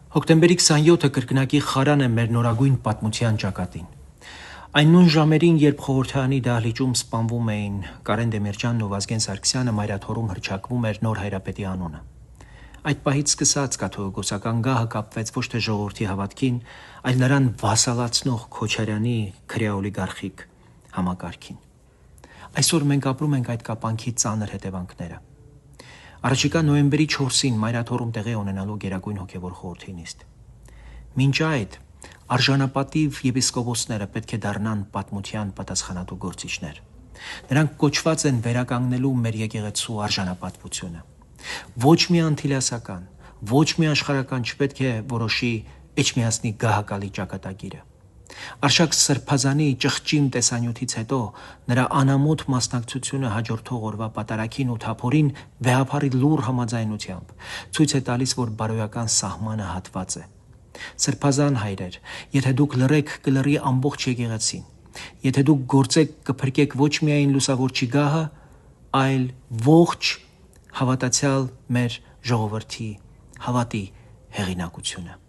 Հոկտեմբերի 27-ը կրկնակի խարան է մեր նորագույն պատմության ճակատին։ Այն նույն ժամերին, երբ խորհրդարանի դահլիճում սպանվում էին Կարեն Դեմիրճյանն ու Վազգեն Սարգսյանը, մայրաթոռում հռչակվում էր նոր հայրապետի անունը։ Այդ պահից սկսած կաթողիկոսական գահը կապվեց ոչ թե ժողովրդի հավատքին, այլ նրան վասալացնող Քոչարյանի քրեաօլիգարխիկ համակարգին։ Այսօր մենք ապրում ենք այդ կապանքի ծանր հետևանքները։ Առաջիկա նոյեմբերի 4-ին մայրաթոռում տեղի ունենալու Գերագույն հոգևոր խորհրդի նիստ։ Մինչ այդ արժանապատիվ եպիսկոպոսները պետք է դառնան պատմության պատասխանատու գործիչներ։ Նրանք կոչված են վերականգնելու մեր եկեղեցու արժանապատվությունը։ Ոչ մի անթիլասական, ոչ մի աշխարհական չպետք է որոշի Էջմիածնի գահակալի ճակատագիրը։ Արշակ Սրբազանի ճղճիմ տեսանյութից հետո նրա անամոթ մասնակցությունը հաջորդող օրվա պատարագին ու թափորին վեհափարի լուռ համաձայնությամբ ցույց է տալիս, որ բարոյական սահմանը հատված է։ Սրբազան հայրեր, եթե դուք լռեք, կլռի ամբողջ եկեղեցին։ Եթե դուք գործեք, կփրկեք ոչ միայն լուսավորչի գահը, այլ ողջ հավատացյալ մեր ժողովրդի հավատի հեղինակությունը։